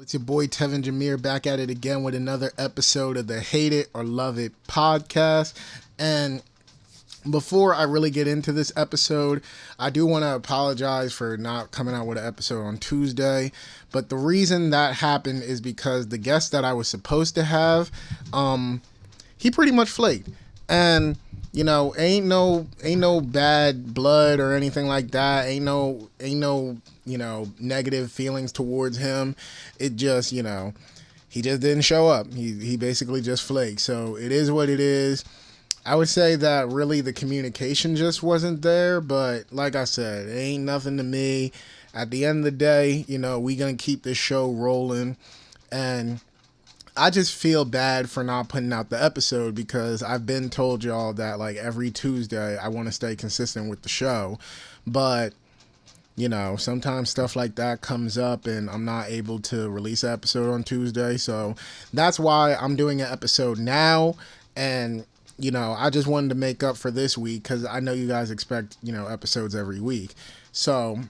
It's your boy Tevin Jameer back at it again with another episode of the Hate It or Love It podcast. And before I really get into this episode, I do want to apologize for not coming out with an episode on Tuesday. But the reason that happened is because the guest that I was supposed to have, he pretty much flaked. And ain't no bad blood or anything like that. Ain't no negative feelings towards him. It just, he just didn't show up. He basically just flaked. So it is what it is. I would say that really the communication just wasn't there, but like I said, it ain't nothing to me. At the end of the day, we gonna keep this show rolling, and I just feel bad for not putting out the episode because I've been told y'all that like every Tuesday I want to stay consistent with the show, but sometimes stuff like that comes up and I'm not able to release an episode on Tuesday, so that's why I'm doing an episode now. And I just wanted to make up for this week because I know you guys expect episodes every week. So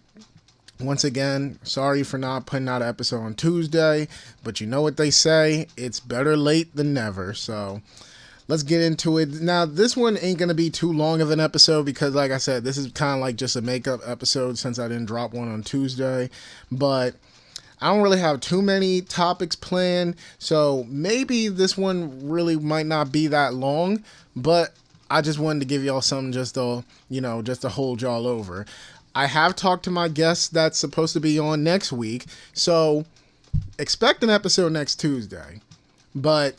once again, sorry for not putting out an episode on Tuesday, but you know what they say, it's better late than never. So let's get into it. Now, this one ain't going to be too long of an episode because, like I said, this is kind of like just a makeup episode since I didn't drop one on Tuesday. But I don't really have too many topics planned, so maybe this one really might not be that long, but I just wanted to give y'all something just to hold y'all over. I have talked to my guest that's supposed to be on next week, so expect an episode next Tuesday. But,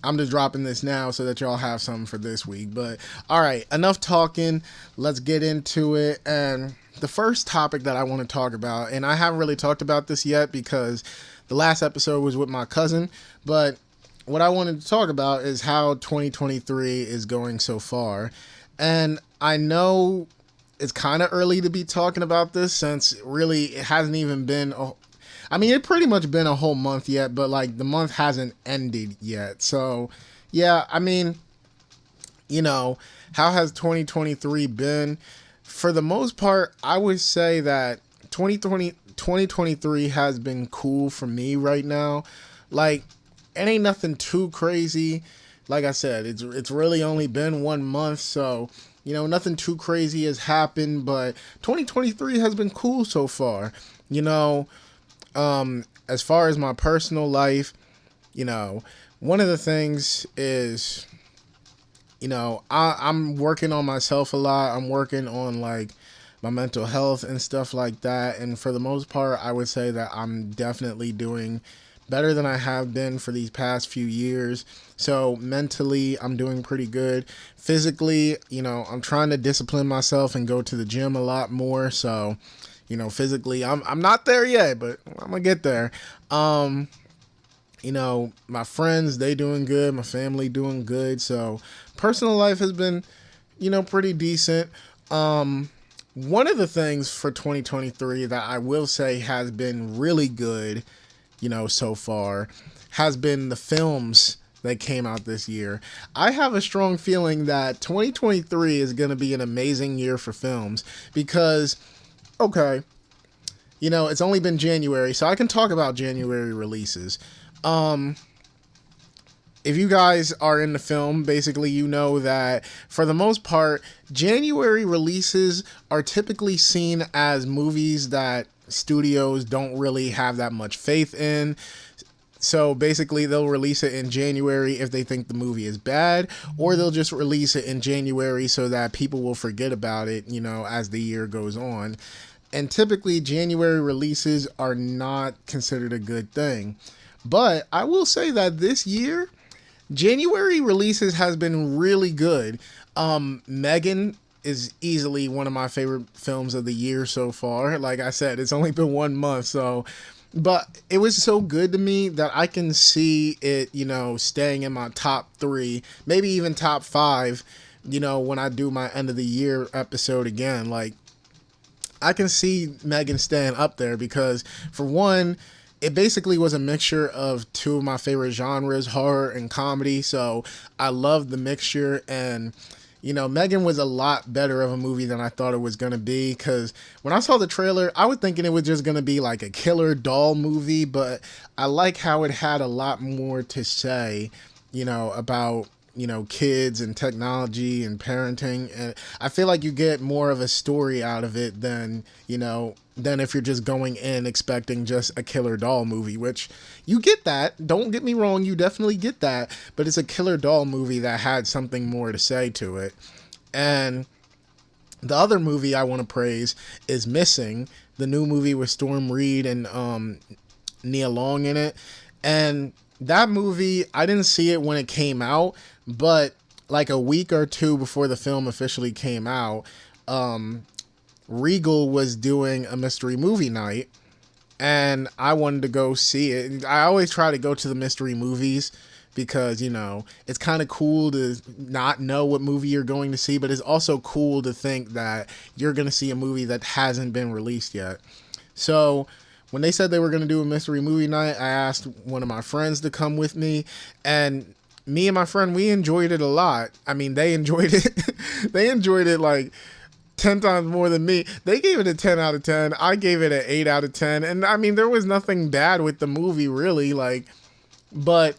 I'm just dropping this now so that y'all have something for this week. But, all right, enough talking. Let's get into it. And the first topic that I want to talk about, and I haven't really talked about this yet because the last episode was with my cousin, but what I wanted to talk about is how 2023 is going so far. And I know it's kind of early to be talking about this since really it hasn't even been it pretty much been a whole month yet, but like the month hasn't ended yet. So yeah, how has 2023 been? For the most part, I would say that 2023 has been cool for me right now. Like, it ain't nothing too crazy. Like I said, it's really only been 1 month, so nothing too crazy has happened, but 2023 has been cool so far. As far as my personal life, one of the things is, I'm working on myself a lot. I'm working on like my mental health and stuff like that. And for the most part, I would say that I'm definitely doing better than I have been for these past few years. So mentally, I'm doing pretty good. Physically, I'm trying to discipline myself and go to the gym a lot more. So, physically, I'm not there yet, but I'm gonna get there. My friends, they doing good. My family doing good. So personal life has been, pretty decent. One of the things for 2023 that I will say has been really good, so far, has been the films that came out this year. I have a strong feeling that 2023 is going to be an amazing year for films because, okay, it's only been January, so I can talk about January releases. If you guys are in the film, basically you know that for the most part, January releases are typically seen as movies that studios don't really have that much faith in. So basically they'll release it in January if they think the movie is bad, or they'll just release it in January so that people will forget about it, as the year goes on. And typically January releases are not considered a good thing. But I will say that this year, January releases has been really good. Megan is easily one of my favorite films of the year so far. Like I said, it's only been 1 month, but it was so good to me that I can see it, staying in my top 3, maybe even top 5, when I do my end of the year episode again. Like, I can see Megan staying up there because, for one, it basically was a mixture of 2 of my favorite genres, horror and comedy. So I love the mixture, and Megan was a lot better of a movie than I thought it was going to be, because when I saw the trailer, I was thinking it was just going to be like a killer doll movie, but I like how it had a lot more to say, about, kids and technology and parenting. And I feel like you get more of a story out of it than if you're just going in expecting just a killer doll movie, which you get that. Don't get me wrong, you definitely get that, but it's a killer doll movie that had something more to say to it. And the other movie I want to praise is Missing, the new movie with Storm Reed and Nia Long in it. And that movie, I didn't see it when it came out, but like a week or two before the film officially came out, Regal was doing a mystery movie night, and I wanted to go see it. I always try to go to the mystery movies because, it's kind of cool to not know what movie you're going to see, but it's also cool to think that you're going to see a movie that hasn't been released yet. So when they said they were going to do a mystery movie night, I asked one of my friends to come with me, and me and my friend, we enjoyed it a lot. I mean, they enjoyed it. They enjoyed it like 10 times more than me. They gave it a 10 out of 10. I gave it an 8 out of 10. And I mean, there was nothing bad with the movie really, but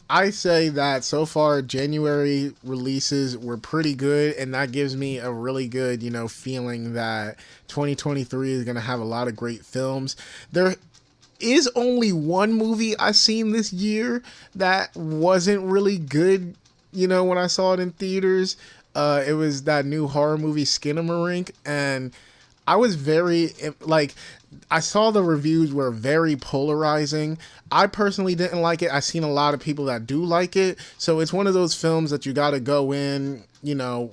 I say that so far January releases were pretty good, and that gives me a really good, feeling that 2023 is going to have a lot of great films. There is only one movie I've seen this year that wasn't really good, when I saw it in theaters. It was that new horror movie Skinamarink, and I was I saw the reviews were very polarizing. I personally didn't like it. I've seen a lot of people that do like it. So it's one of those films that you got to go in,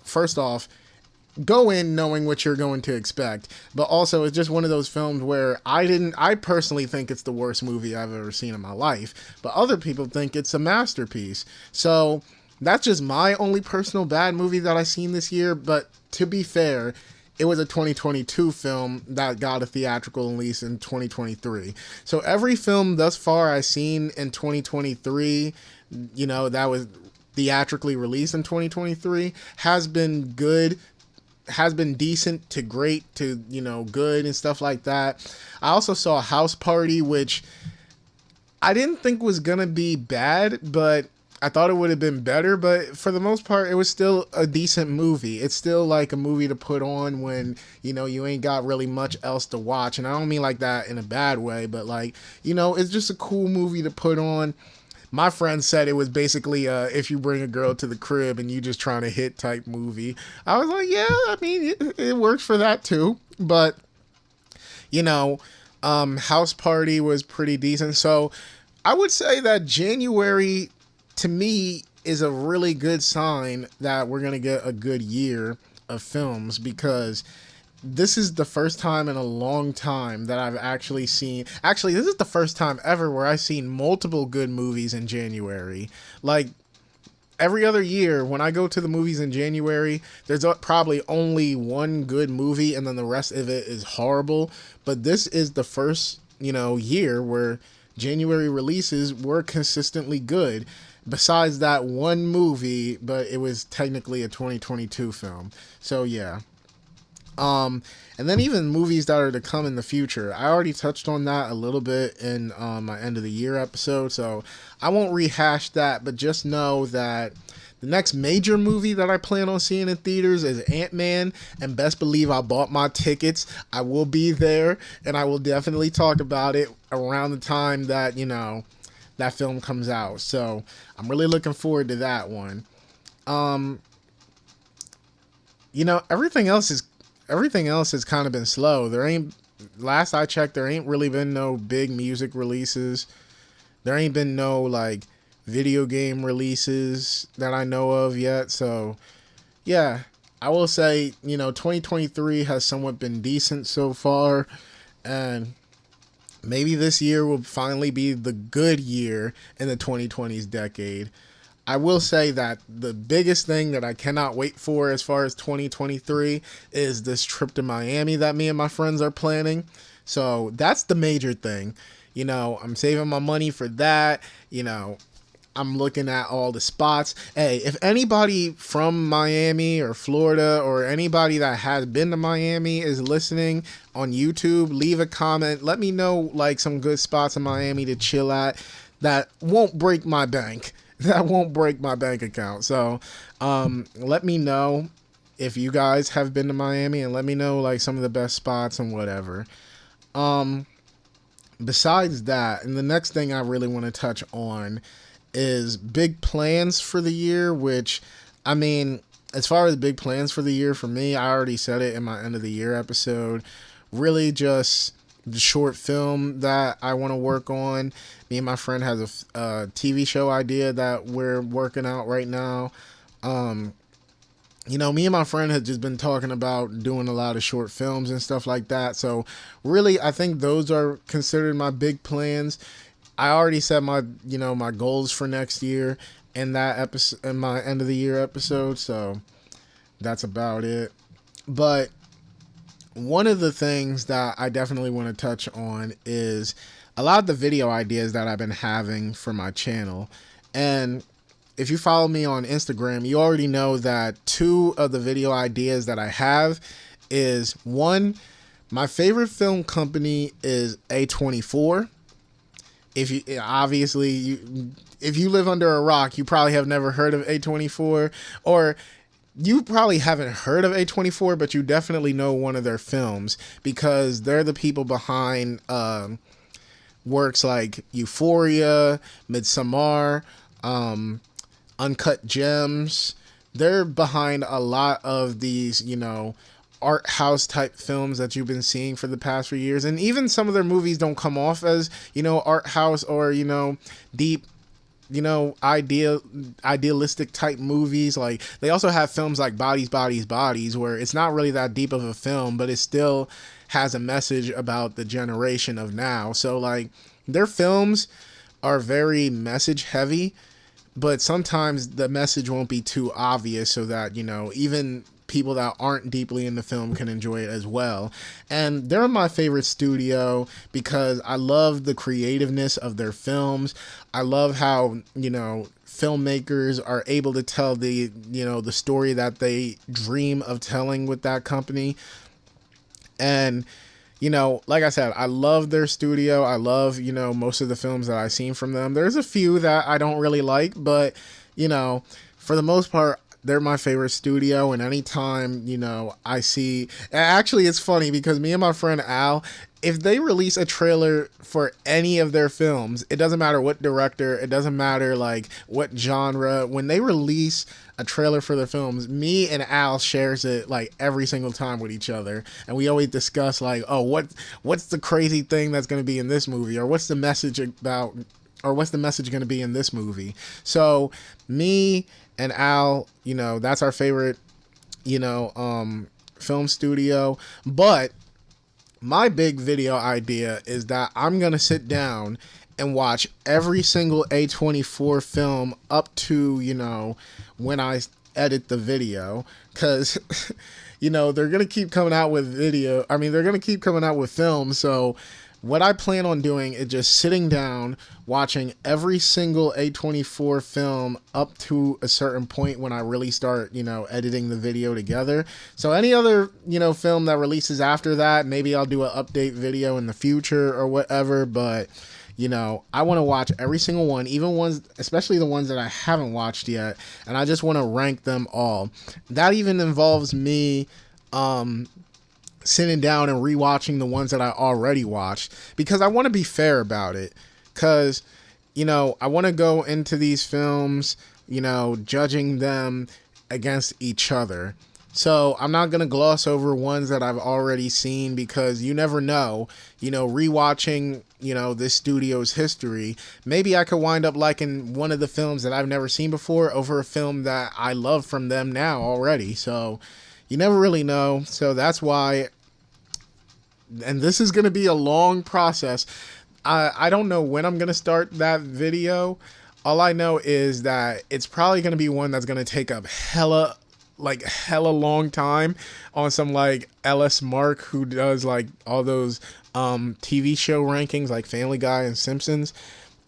first off, go in knowing what you're going to expect. But also, it's just one of those films where I personally think it's the worst movie I've ever seen in my life. But other people think it's a masterpiece. So that's just my only personal bad movie that I've seen this year. But to be fair, it was a 2022 film that got a theatrical release in 2023. So every film thus far I've seen in 2023, that was theatrically released in 2023, has been good, has been decent to great to, good and stuff like that. I also saw House Party, which I didn't think was going to be bad, but I thought it would have been better, but for the most part, it was still a decent movie. It's still like a movie to put on when, you ain't got really much else to watch. And I don't mean like that in a bad way, but it's just a cool movie to put on. My friend said it was basically if you bring a girl to the crib and you just trying to hit type movie. I was like, yeah, I mean, it works for that too. But, House Party was pretty decent. So I would say that January, to me, is a really good sign that we're going to get a good year of films, because this is the first time in a long time that I've actually this is the first time ever where I've seen multiple good movies in January. Like, every other year when I go to the movies in January, there's probably only one good movie and then the rest of it is horrible. But this is the first, year where January releases were consistently good. Besides that one movie, but it was technically a 2022 film. So yeah. And then even movies that are to come in the future. I already touched on that a little bit in my end of the year episode, so I won't rehash that, but just know that the next major movie that I plan on seeing in theaters is Ant-Man, and best believe I bought my tickets. I will be there, and I will definitely talk about it around the time that, that film comes out. So I'm really looking forward to that one. Everything else has kind of been slow. Last I checked, there ain't really been no big music releases. There ain't been no video game releases that I know of yet. So yeah, I will say, 2023 has somewhat been decent so far, and maybe this year will finally be the good year in the 2020s decade. I will say that the biggest thing that I cannot wait for as far as 2023 is this trip to Miami that me and my friends are planning. So that's the major thing. I'm saving my money for that. I'm looking at all the spots. Hey, if anybody from Miami or Florida or anybody that has been to Miami is listening on YouTube, leave a comment. Let me know like some good spots in Miami to chill at that won't break my bank. That won't break my bank account. So let me know if you guys have been to Miami, and let me know like some of the best spots and whatever. Besides that, and the next thing I really want to touch on is big plans for the year, which, I mean, as far as big plans for the year for me, I already said it in my end of the year episode. Really just the short film that I want to work on. Me and my friend has a TV show idea that we're working out right now. Me and my friend had just been talking about doing a lot of short films and stuff like that. So really, I think those are considered my big plans. I already set my goals for next year in that episode, in my end of the year episode. So that's about it. But one of the things that I definitely want to touch on is a lot of the video ideas that I've been having for my channel. And if you follow me on Instagram, you already know that 2 of the video ideas that I have is, one, my favorite film company is A24. If you live under a rock, you probably have never heard of A24, or you probably haven't heard of A24, but you definitely know one of their films because they're the people behind works like Euphoria, Midsommar, Uncut Gems. They're behind a lot of these, art house type films that you've been seeing for the past few years. And even some of their movies don't come off as, art house or, deep, idealistic type movies. Like, they also have films like Bodies, Bodies, Bodies, where it's not really that deep of a film, but it still has a message about the generation of now. So, like, their films are very message heavy, but sometimes the message won't be too obvious so that, even people that aren't deeply in the film can enjoy it as well. And they're my favorite studio because I love the creativeness of their films. I love how, filmmakers are able to tell the story that they dream of telling with that company. And like I said, I love their studio. I love, most of the films that I've seen from them. There's a few that I don't really like, but, for the most part, they're my favorite studio. And anytime, I see, actually, it's funny because me and my friend Al, if they release a trailer for any of their films, it doesn't matter what director, it doesn't matter like what genre, when they release a trailer for their films, me and Al shares it like every single time with each other. And we always discuss like, oh, what's the crazy thing that's going to be in this movie? Or what's the message about, or what's the message going to be in this movie? So me and Al, that's our favorite, film studio. But my big video idea is that I'm going to sit down and watch every single A24 film up to, when I edit the video. Because, they're going to keep coming out with they're going to keep coming out with films. So what I plan on doing is just sitting down, watching every single A24 film up to a certain point when I really start, editing the video together. So any other, film that releases after that, maybe I'll do an update video in the future or whatever. But, I want to watch every single one, even ones, especially the ones that I haven't watched yet. And I just want to rank them all. That even involves me, sitting down and rewatching the ones that I already watched, because I want to be fair about it. Because, I want to go into these films, judging them against each other. So I'm not going to gloss over ones that I've already seen, because you never know, rewatching, this studio's history, maybe I could wind up liking one of the films that I've never seen before over a film that I love from them now already. So you never really know. So that's why, and this is going to be a long process. I don't know when I'm going to start that video. All I know is that it's probably going to be one that's going to take up hella long time on some like LS Mark, who does like all those TV show rankings like Family Guy and Simpsons.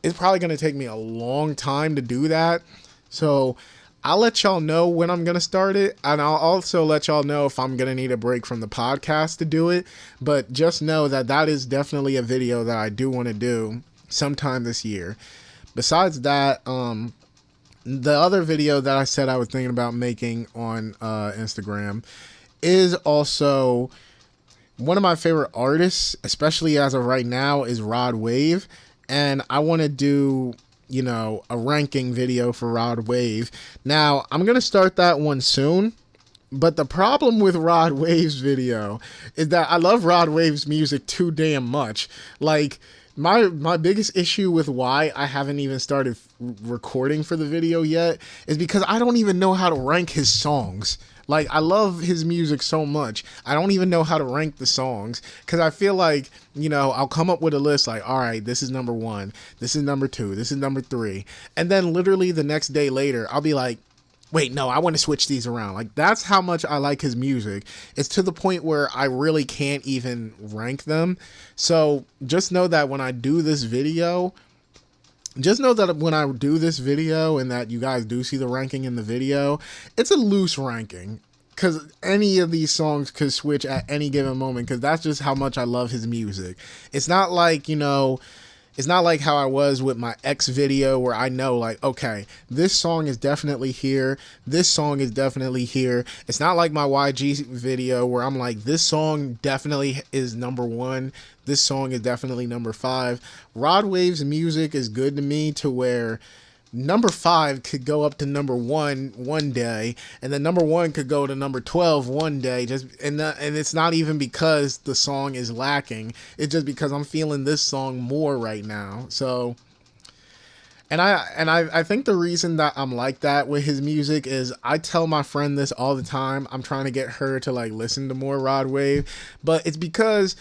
it's probably going to take me a long time to do that. So I'll let y'all know when I'm going to start it. And I'll also let y'all know if I'm going to need a break from the podcast to do it. But just know that that is definitely a video that I do want to do sometime this year. Besides that, the other video that I said I was thinking about making on Instagram is also one of my favorite artists, especially as of right now, is Rod Wave. And I want to do, you know, a ranking video for Rod Wave. Now, I'm going to start that one soon. But the problem with Rod Wave's video is that I love Rod Wave's music too damn much. Like, my biggest issue with why I haven't even started recording for the video yet is because I don't even know how to rank his songs. Like, I love his music so much. I don't even know how to rank the songs because I feel like, you know, I'll come up with a list like, all right, this is number 1, this is number 2, this is number 3. And then literally the next day later, I'll be like, wait, no, I want to switch these around. Like, that's how much I like his music. It's to the point where I really can't even rank them. So just know that when I do this video, and that you guys do see the ranking in the video, it's a loose ranking because any of these songs could switch at any given moment because that's just how much I love his music. It's not like, you know, it's not like how I was with my X video where I know like, okay, this song is definitely here. This song is definitely here. It's not like my YG video where I'm like, this song definitely is number 1. This song is definitely number 5. Rod Wave's music is good to me to where number 5 could go up to number 1 one day, and then number 1 could go to number 12 one day. And it's not even because the song is lacking. It's just because I'm feeling this song more right now. So, and I think the reason that I'm like that with his music is I tell my friend this all the time. I'm trying to get her to like listen to more Rod Wave, but it's because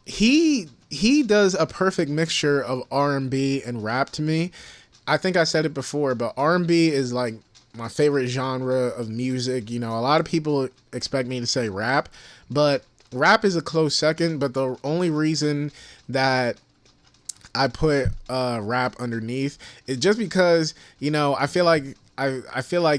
he does a perfect mixture of R&B and rap to me. I think I said it before, but R&B is like my favorite genre of music. You know, a lot of people expect me to say rap, but rap is a close second. But the only reason that I put rap underneath is just because, you know, I feel like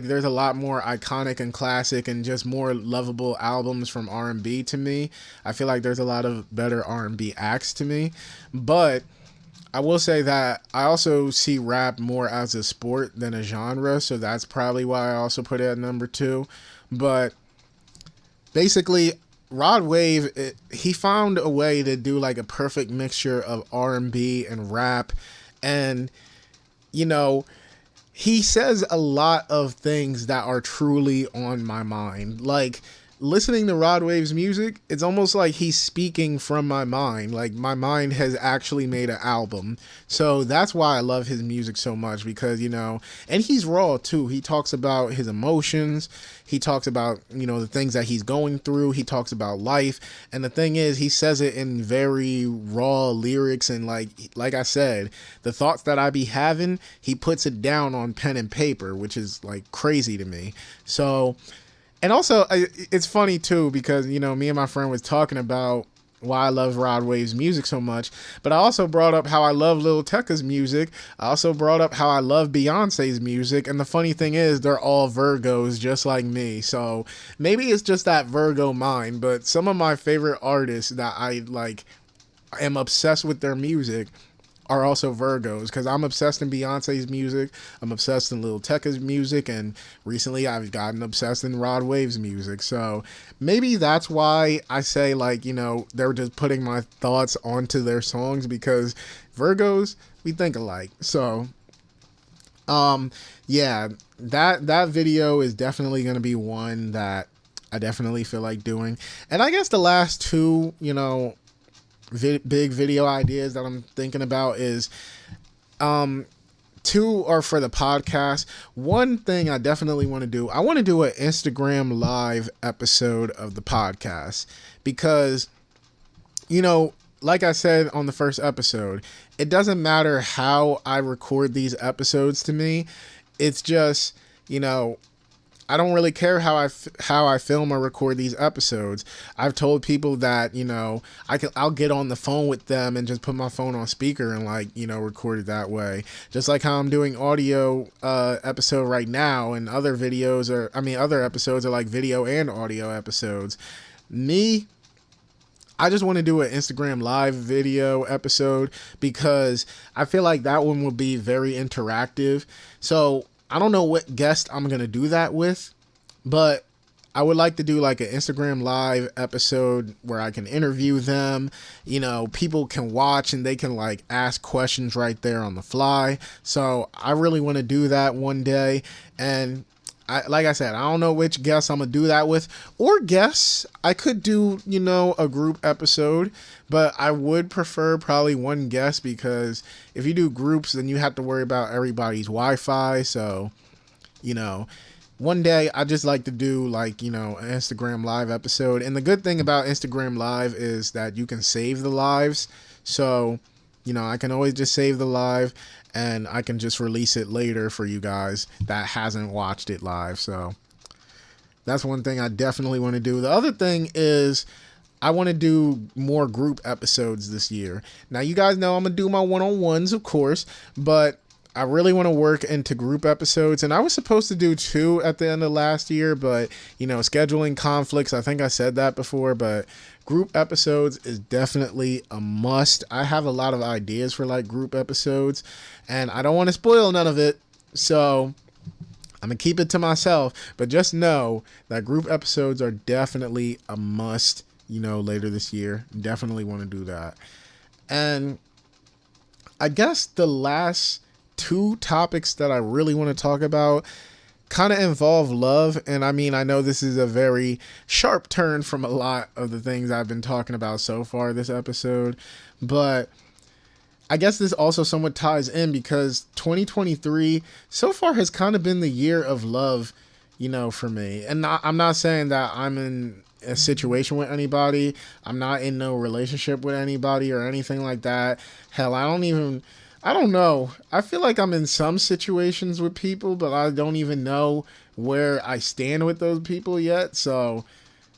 there's a lot more iconic and classic and just more lovable albums from R&B to me. I feel like there's a lot of better R&B acts to me. But I will say that I also see rap more as a sport than a genre, so that's probably why I also put it at number 2. But basically, Rod Wave, he found a way to do like a perfect mixture of R&B and rap. And, you know, he says a lot of things that are truly on my mind. Like, listening to Rod Wave's music, it's almost like he's speaking from my mind. Like, my mind has actually made an album. So that's why I love his music so much because, you know, and he's raw too. He talks about his emotions. He talks about, you know, the things that he's going through. He talks about life. And the thing is, he says it in very raw lyrics. And like I said, the thoughts that I be having, he puts it down on pen and paper, which is like crazy to me. So, and also, it's funny, too, because, you know, me and my friend was talking about why I love Rod Wave's music so much. But I also brought up how I love Lil Tecca's music. I also brought up how I love Beyonce's music. And the funny thing is, they're all Virgos just like me. So maybe it's just that Virgo mind. But some of my favorite artists that I, like, am obsessed with their music are also Virgos, because I'm obsessed in Beyonce's music, I'm obsessed in Lil Tecca's music, and recently I've gotten obsessed in Rod Wave's music. So maybe that's why I say, like, you know, they're just putting my thoughts onto their songs, because Virgos, we think alike. So yeah, that video is definitely going to be one that I definitely feel like doing. And I guess the last two, you know, big video ideas that I'm thinking about is, 2 are for the podcast. One thing I definitely want to do, I want to do an Instagram live episode of the podcast, because, you know, like I said on the first episode, it doesn't matter how I record these episodes to me. It's just, you know, I don't really care how I film or record these episodes. I've told people that, I'll get on the phone with them and just put my phone on speaker and record it that way. Just like how I'm doing audio episode right now, and other other episodes are like video and audio episodes. Me, I just want to do an Instagram live video episode because I feel like that one will be very interactive. So I don't know what guest I'm going to do that with, but I would like to do like an Instagram live episode where I can interview them. People can watch and they can like ask questions right there on the fly. So I really want to do that one day. And like I said, I don't know which guests I'm going to do that with, or guests. I could do, a group episode, but I would prefer probably one guest, because if you do groups, then you have to worry about everybody's Wi-Fi. So, one day I just like to do an Instagram live episode. And the good thing about Instagram live is that you can save the lives. So, I can always just save the live and I can just release it later for you guys that hasn't watched it live. So that's one thing I definitely want to do. The other thing is I want to do more group episodes this year. Now, you guys know I'm going to do my one-on-ones, of course, but I really want to work into group episodes. And I was supposed to do 2 at the end of last year, but, scheduling conflicts, I think I said that before, but group episodes is definitely a must. I have a lot of ideas for group episodes, and I don't want to spoil none of it. So I'm going to keep it to myself, but just know that group episodes are definitely a must, later this year. Definitely want to do that. And I guess the last 2 topics that I really want to talk about kind of involve love. And I know this is a very sharp turn from a lot of the things I've been talking about so far this episode, but I guess this also somewhat ties in because 2023 so far has kind of been the year of love, for me. And I'm not saying that I'm in a situation with anybody. I'm not in no relationship with anybody or anything like that. Hell, I don't know. I feel like I'm in some situations with people, but I don't even know where I stand with those people yet. So,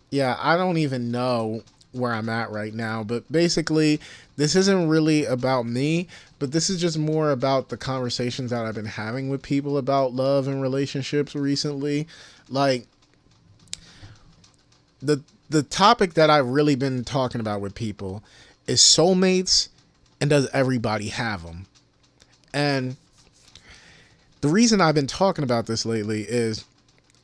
yeah, I don't even know where I'm at right now. But basically, this isn't really about me, but this is just more about the conversations that I've been having with people about love and relationships recently. Like, the topic that I've really been talking about with people is soulmates, and does everybody have them? And the reason I've been talking about this lately is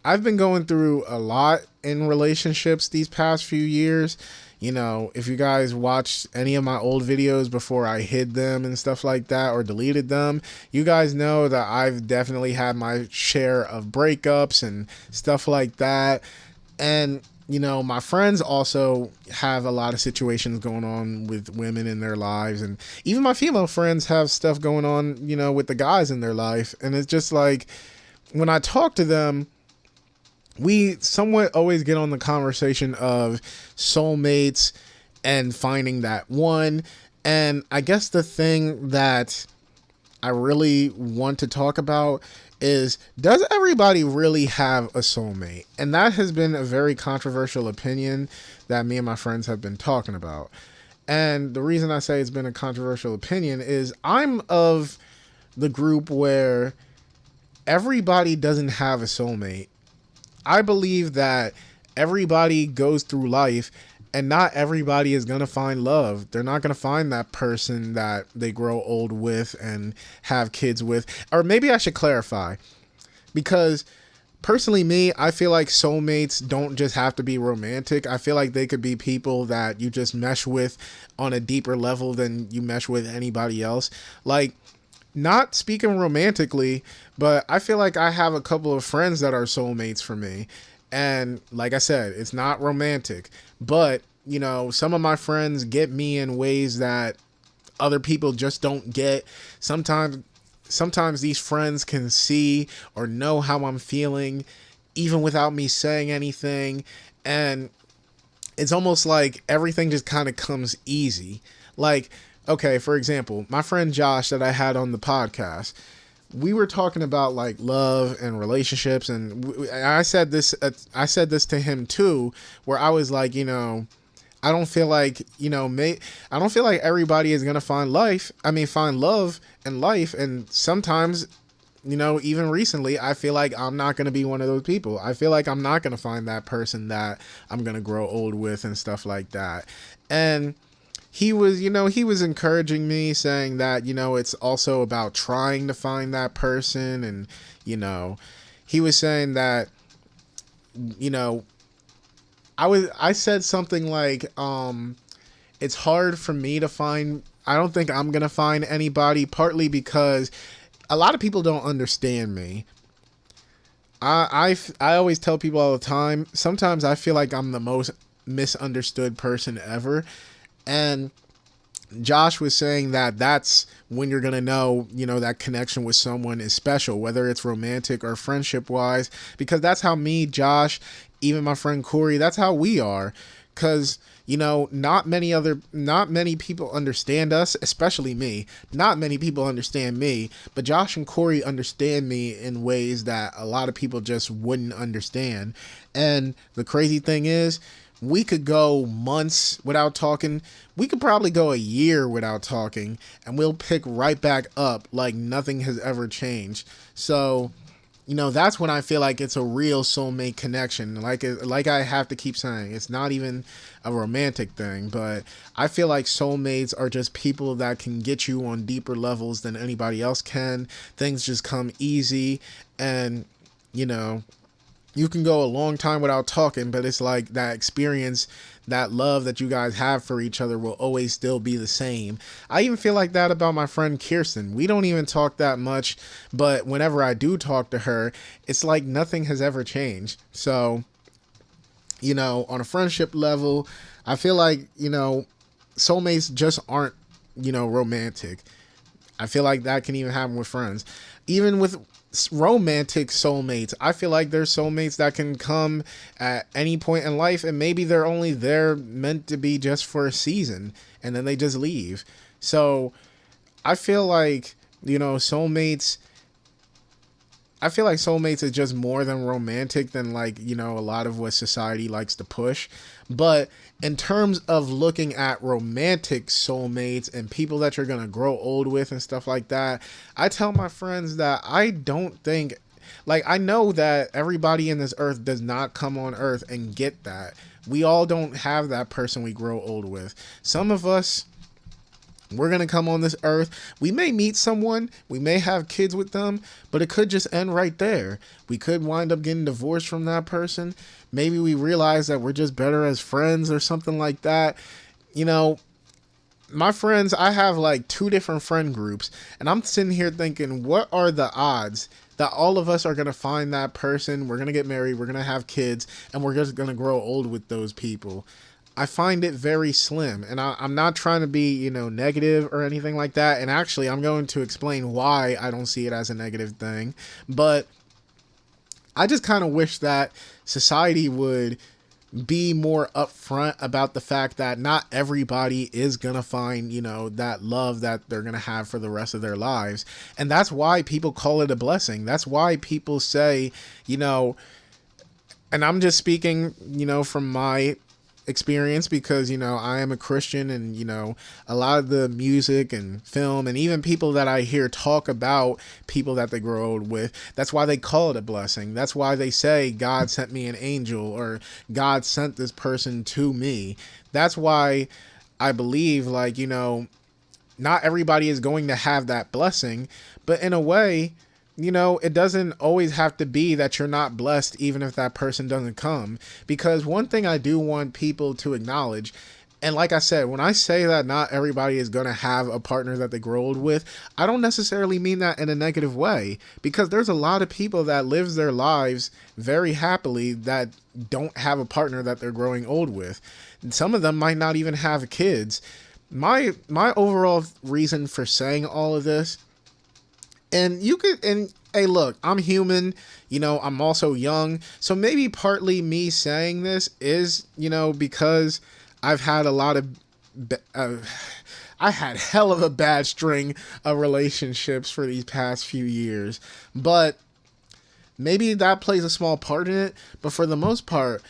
I've been going through a lot in relationships these past few years. If you guys watched any of my old videos before I hid them and stuff like that or deleted them, you guys know that I've definitely had my share of breakups and stuff like that. And my friends also have a lot of situations going on with women in their lives. And even my female friends have stuff going on, with the guys in their life. And it's just like, when I talk to them, we somewhat always get on the conversation of soulmates and finding that one. And I guess the thing that I really want to talk about is, does everybody really have a soulmate? And that has been a very controversial opinion that me and my friends have been talking about. And the reason I say it's been a controversial opinion is I'm of the group where everybody doesn't have a soulmate. I believe that everybody goes through life and not everybody is going to find love. They're not going to find that person that they grow old with and have kids with. Or maybe I should clarify, because personally, me, I feel like soulmates don't just have to be romantic. I feel like they could be people that you just mesh with on a deeper level than you mesh with anybody else. Like, not speaking romantically, but I feel like I have a couple of friends that are soulmates for me. And like I said, it's not romantic, but some of my friends get me in ways that other people just don't get. Sometimes these friends can see or know how I'm feeling even without me saying anything. And it's almost like everything just kind of comes easy. Like, okay, for example, my friend Josh that I had on the podcast, we were talking about like love and relationships, and I said this. I said this to him too, where I was like, I don't feel like, I don't feel like everybody is gonna find find love in life, and sometimes, even recently, I feel like I'm not gonna be one of those people. I feel like I'm not gonna find that person that I'm gonna grow old with and stuff like that, and he was encouraging me, saying that, it's also about trying to find that person. And, he was saying that, you know, I said something like, it's hard for me to find, I don't think I'm going to find anybody, partly because a lot of people don't understand me. I always tell people all the time, sometimes I feel like I'm the most misunderstood person ever. And Josh was saying that that's when you're going to know, that connection with someone is special, whether it's romantic or friendship wise, because that's how me, Josh, even my friend Corey, that's how we are. Because, not many people understand us, especially me. Not many people understand me, but Josh and Corey understand me in ways that a lot of people just wouldn't understand. And the crazy thing is, we could go months without talking. We could probably go a year without talking, and we'll pick right back up like nothing has ever changed. So, that's when I feel like it's a real soulmate connection. Like I have to keep saying, it's not even a romantic thing, but I feel like soulmates are just people that can get you on deeper levels than anybody else can. Things just come easy, and, you can go a long time without talking, but it's like that experience, that love that you guys have for each other will always still be the same. I even feel like that about my friend Kirsten. We don't even talk that much, but whenever I do talk to her, it's like nothing has ever changed. So, on a friendship level, I feel like, soulmates just aren't, romantic. I feel like that can even happen with friends. Even with romantic soulmates, I feel like there's soulmates that can come at any point in life, and maybe they're only there meant to be just for a season, and then they just leave. So I feel like, soulmates, is just more than romantic than, like, a lot of what society likes to push. But in terms of looking at romantic soulmates and people that you're going to grow old with and stuff like that, I tell my friends that I don't think, like, I know that everybody in this earth does not come on earth and get that. We all don't have that person we grow old with. Some of us, we're going to come on this earth. We may meet someone. We may have kids with them, but it could just end right there. We could wind up getting divorced from that person. Maybe we realize that we're just better as friends or something like that. My friends, I have like 2 different friend groups, and I'm sitting here thinking, what are the odds that all of us are going to find that person? We're going to get married. We're going to have kids, and we're just going to grow old with those people. I find it very slim, and I'm not trying to be, negative or anything like that. And actually, I'm going to explain why I don't see it as a negative thing. But I just kind of wish that society would be more upfront about the fact that not everybody is going to find, that love that they're going to have for the rest of their lives. And that's why people call it a blessing. That's why people say, and I'm just speaking, from my experience, because I am a Christian, and a lot of the music and film and even people that I hear talk about people that they grow old with, that's why they call it a blessing. That's why they say God sent me an angel, or God sent this person to me. That's why I believe, like, not everybody is going to have that blessing, but in a way, it doesn't always have to be that you're not blessed, even if that person doesn't come. Because one thing I do want people to acknowledge, and like I said, when I say that not everybody is going to have a partner that they grow old with, I don't necessarily mean that in a negative way, because there's a lot of people that live their lives very happily that don't have a partner that they're growing old with. And some of them might not even have kids. My overall reason for saying all of this, and hey, look, I'm human, I'm also young. So maybe partly me saying this is, because I've had a lot of, I had hell of a bad string of relationships for these past few years. But maybe that plays a small part in it. But for the most part,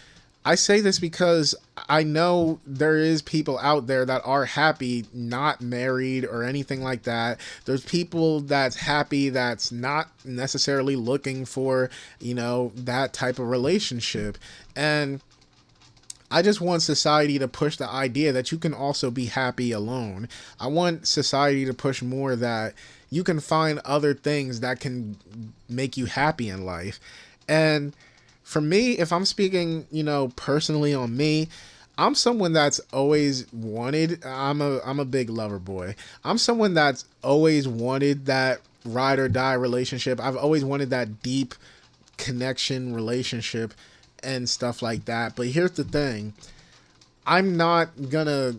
I say this because I know there is people out there that are happy, not married or anything like that. There's people that's happy that's not necessarily looking for, that type of relationship. And I just want society to push the idea that you can also be happy alone. I want society to push more that you can find other things that can make you happy in life. And for me, if I'm speaking, personally on me, I'm someone that's always wanted. I'm a big lover boy. I'm someone that's always wanted that ride or die relationship. I've always wanted that deep connection relationship and stuff like that. But here's the thing. I'm not gonna,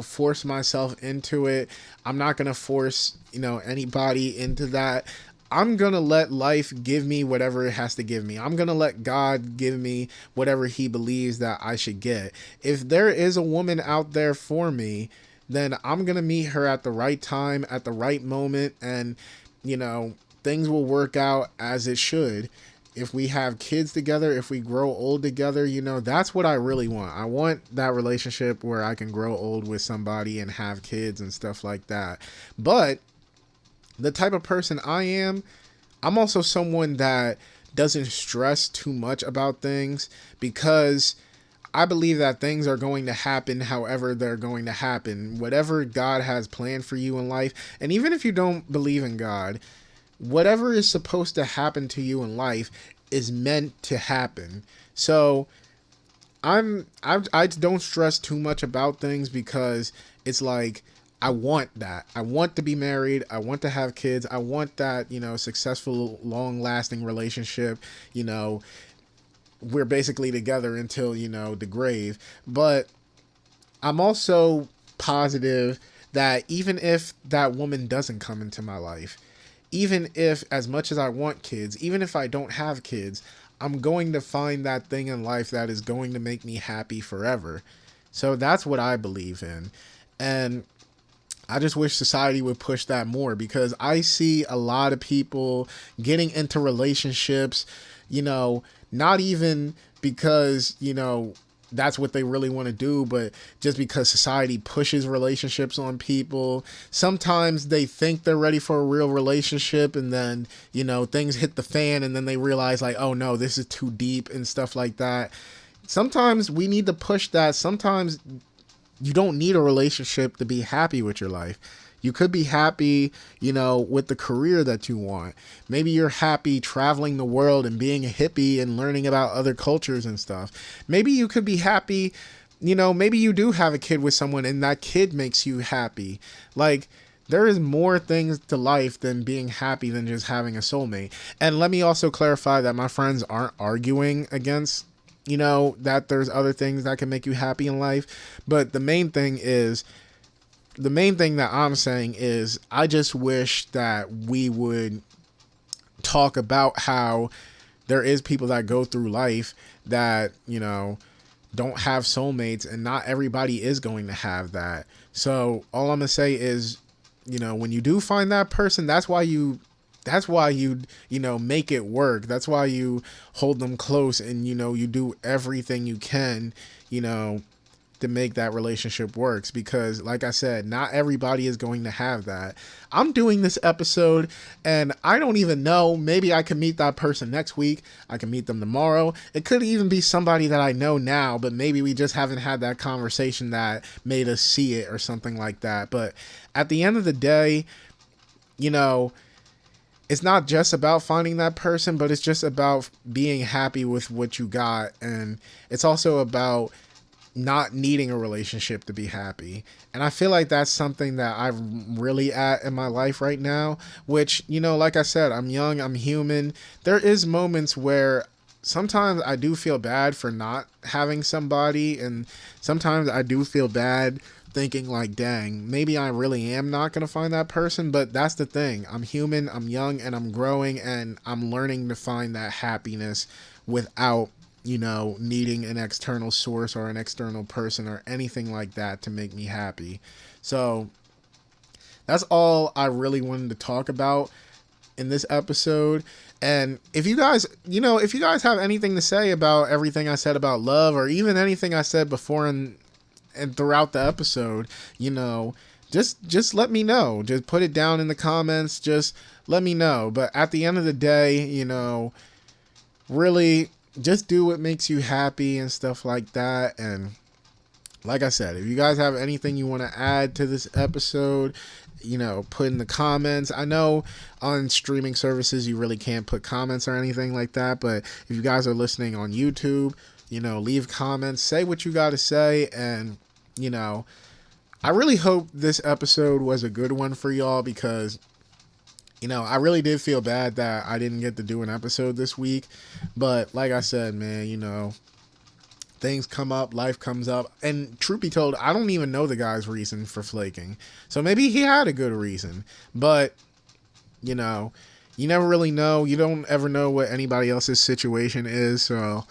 force myself into it. I'm not gonna force, anybody into that. I'm gonna let life give me whatever it has to give me. I'm gonna let God give me whatever he believes that I should get. If there is a woman out there for me, then I'm gonna meet her at the right time, at the right moment, and, things will work out as it should. If we have kids together, if we grow old together, that's what I really want. I want that relationship where I can grow old with somebody and have kids and stuff like that. But the type of person I am, I'm also someone that doesn't stress too much about things, because I believe that things are going to happen however they're going to happen. Whatever God has planned for you in life, and even if you don't believe in God, whatever is supposed to happen to you in life is meant to happen. So I don't stress too much about things, because it's like, I want that. I want to be married. I want to have kids. I want that, successful, long lasting relationship. We're basically together until, the grave. But I'm also positive that even if that woman doesn't come into my life, even if, as much as I want kids, even if I don't have kids, I'm going to find that thing in life that is going to make me happy forever. So that's what I believe in. And I just wish society would push that more, because I see a lot of people getting into relationships, not even because, that's what they really want to do, but just because society pushes relationships on people. Sometimes they think they're ready for a real relationship, and then, things hit the fan, and then they realize, like, oh no, this is too deep and stuff like that. Sometimes we need to push that. Sometimes you don't need a relationship to be happy with your life. You could be happy, with the career that you want. Maybe you're happy traveling the world and being a hippie and learning about other cultures and stuff. Maybe you could be happy, maybe you do have a kid with someone and that kid makes you happy. Like, there is more things to life than being happy than just having a soulmate. And let me also clarify that my friends aren't arguing against, that there's other things that can make you happy in life. But the main thing that I'm saying is, I just wish that we would talk about how there is people that go through life that, don't have soulmates, and not everybody is going to have that. So all I'm going to say is, when you do find that person, that's why you make it work. That's why you hold them close, and, you do everything you can, to make that relationship works, because like I said, not everybody is going to have that. I'm doing this episode and I don't even know, maybe I can meet that person next week. I can meet them tomorrow. It could even be somebody that I know now, but maybe we just haven't had that conversation that made us see it or something like that. But at the end of the day, it's not just about finding that person, but it's just about being happy with what you got. And it's also about not needing a relationship to be happy. And I feel like that's something that I'm really at in my life right now, which, like I said, I'm young, I'm human. There is moments where sometimes I do feel bad for not having somebody, and sometimes I do feel bad thinking like, dang, maybe I really am not going to find that person. But that's the thing. I'm human, I'm young, and I'm growing, and I'm learning to find that happiness without needing an external source or an external person or anything like that to make me happy. So that's all I really wanted to talk about in this episode. And if you guys, if you guys have anything to say about everything I said about love, or even anything I said before and throughout the episode, just let me know. Just put it down in the comments. Just let me know. But at the end of the day, really just do what makes you happy and stuff like that. And like I said, if you guys have anything you want to add to this episode, put in the comments. I know on streaming services you really can't put comments or anything like that, but if you guys are listening on YouTube, leave comments, say what you got to say. And I really hope this episode was a good one for y'all, because I really did feel bad that I didn't get to do an episode this week. But like I said, man, things come up, life comes up. And truth be told, I don't even know the guy's reason for flaking. So maybe he had a good reason. But, you never really know. You don't ever know what anybody else's situation is. So,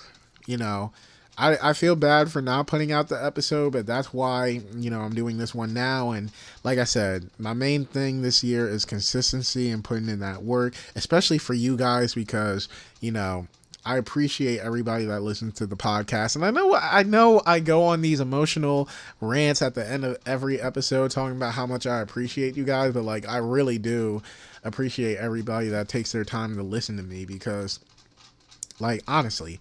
I feel bad for not putting out the episode, but that's why, I'm doing this one now. And like I said, my main thing this year is consistency and putting in that work, especially for you guys, because, I appreciate everybody that listens to the podcast. And I know I go on these emotional rants at the end of every episode talking about how much I appreciate you guys, but like, I really do appreciate everybody that takes their time to listen to me, because like, honestly,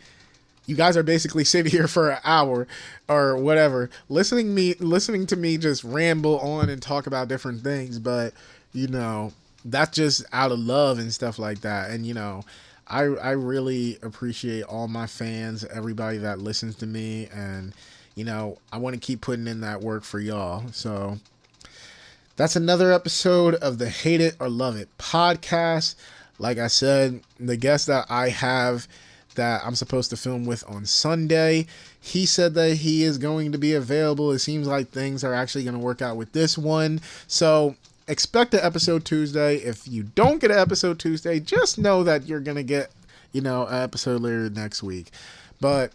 you guys are basically sitting here for an hour or whatever, listening to me just ramble on and talk about different things. But, that's just out of love and stuff like that. And, I really appreciate all my fans, everybody that listens to me. And, I want to keep putting in that work for y'all. So that's another episode of the Hate It or Love It podcast. Like I said, the guest that I have that I'm supposed to film with on Sunday, he said that he is going to be available. It seems like things are actually going to work out with this one. So expect an episode Tuesday. If you don't get an episode Tuesday, just know that you're going to get, an episode later next week. But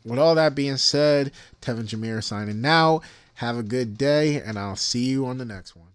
with all that being said, Tevin Jameer signing out. Have a good day, and I'll see you on the next one.